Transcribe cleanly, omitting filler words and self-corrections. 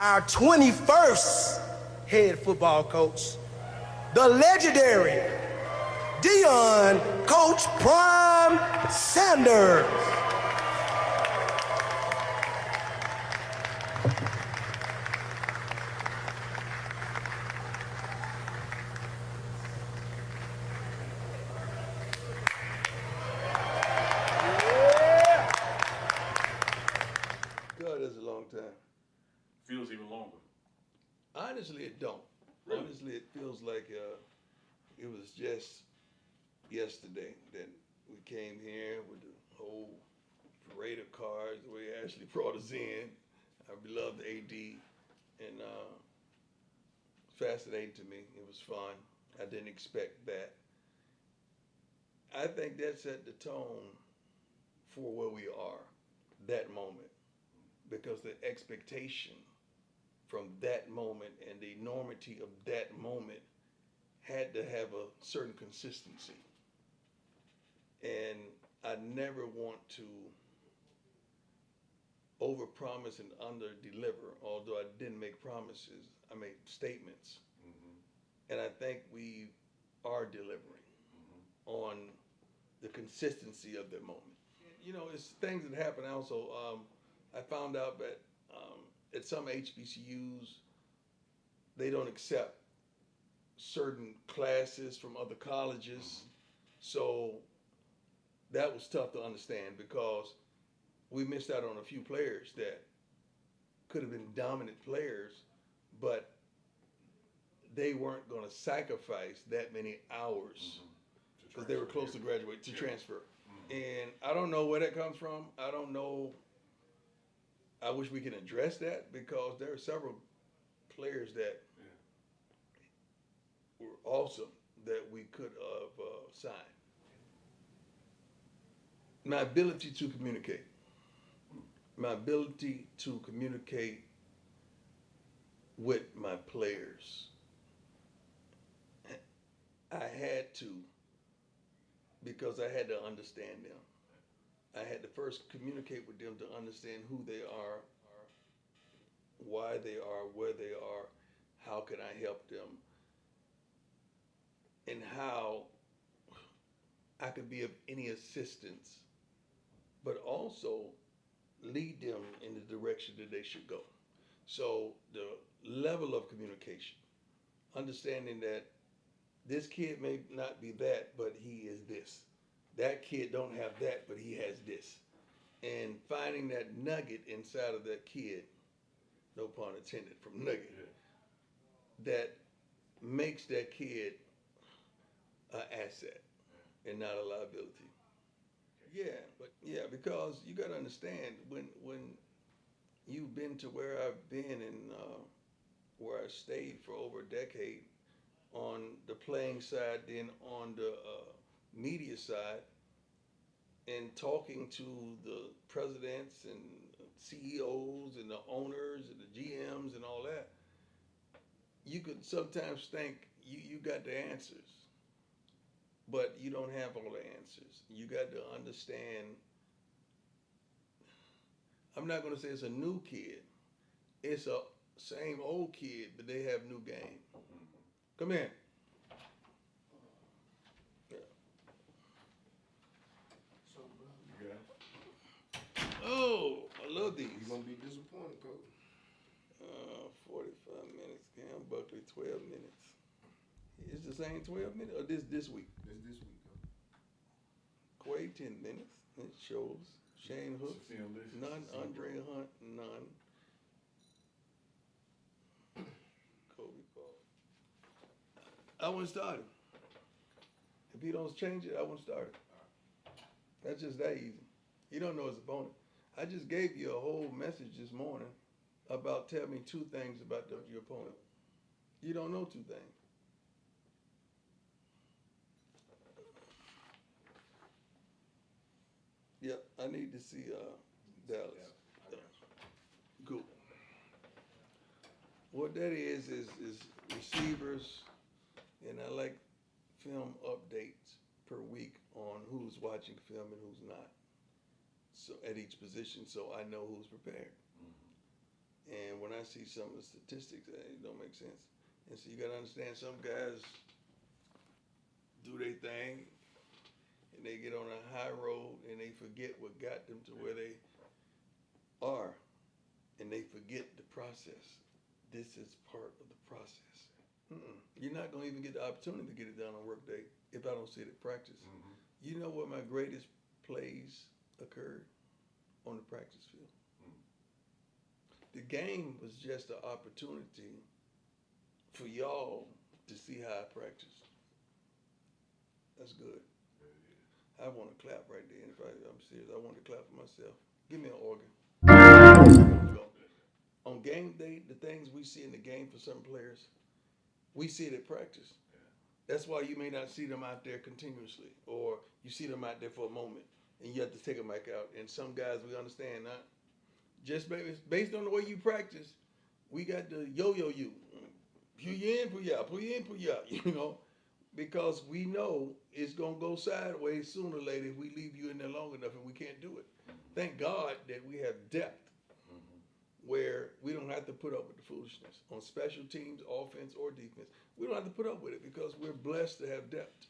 Our 21st head football coach, the legendary Coach Prime Sanders. God, that's a long time. Feels even longer. Honestly, it don't. Really? Honestly, it feels like it was just yesterday that we came here with the whole parade of cars, the way Ashley brought us in, our beloved AD, and fascinating to me. It was fun. I didn't expect that. I think that set the tone for where we are, that moment, because the expectation from that moment and the enormity of that moment had to have a certain consistency. And I never want to overpromise and underdeliver, although I didn't make promises, I made statements. Mm-hmm. And I think we are delivering on the consistency of that moment. You know, it's things that happen also. I found out that at some HBCUs, they don't accept certain classes from other colleges. So that was tough to understand because we missed out on a few players that could have been dominant players, but they weren't going to sacrifice that many hours because they were close to graduate to transfer. And I don't know where that comes from. I don't know. I wish we can address that because there are several players that were awesome that we could have signed. My ability to communicate. My ability to communicate with my players. I had to because I had to understand them. I had to first communicate with them to understand who they are, why they are, where they are, how can I help them, and how I could be of any assistance, but also lead them in the direction that they should go. So the level of communication, understanding that this kid may not be that, but he is this. That kid don't have that, but he has this. And finding that nugget inside of that kid, no pun intended, from nugget, that makes that kid an asset and not a liability. Yeah, because you got to understand when you've been to where I've been and where I stayed for over a decade on the playing side, then on the media side, and talking to the presidents and CEOs and the owners and the GMs and all that, you could sometimes think you got the answers, but you don't have all the answers. You got to understand. I'm not going to say it's a new kid. It's a same old kid, but they have new game. Come in. Yeah. So, bro, Oh, I love these. you're gonna be disappointed, coach. 45 minutes. Cam Buckley, 12 minutes. It's the same 12 minutes, or this week? This week, coach. Quay, 10 minutes. It shows. Shane Hook, none. Andre Hunt, none. Kobe Paul. I wouldn't start him. If he don't change it, I wouldn't start him. That's just that easy. He don't know his opponent. I just gave you a whole message this morning about tell me two things about your opponent. You don't know two things. Yep, I need to see Dallas. I got you. Cool. What that is receivers, and I like film updates per week on who's watching film and who's not. So at each position, so I know who's prepared. And when I see some of the statistics, it don't make sense. And so you gotta understand, some guys do their thing, and they get on a high road, and they forget what got them to where they are, and they forget the process. This is part of the process. You're not gonna even get the opportunity to get it done on work day if I don't see it at practice. You know where my greatest plays occurred? On the practice field. The game was just an opportunity for y'all to see how I practice. That's good. I want to clap right there. And if I'm serious, I want to clap for myself. Give me an organ. Go. On game day, the things we see in the game for some players, we see it at practice. That's why you may not see them out there continuously, or you see them out there for a moment, and you have to take them back out. And some guys, we understand that. Just based on the way you practice, we got the yo-yo you. Pull you in, pull you out, pull you in, pull you out, you know, because we know it's going to go sideways sooner or later if we leave you in there long enough, and we can't do it. Thank God that we have depth where we don't have to put up with the foolishness on special teams, offense or defense. We don't have to put up with it because we're blessed to have depth.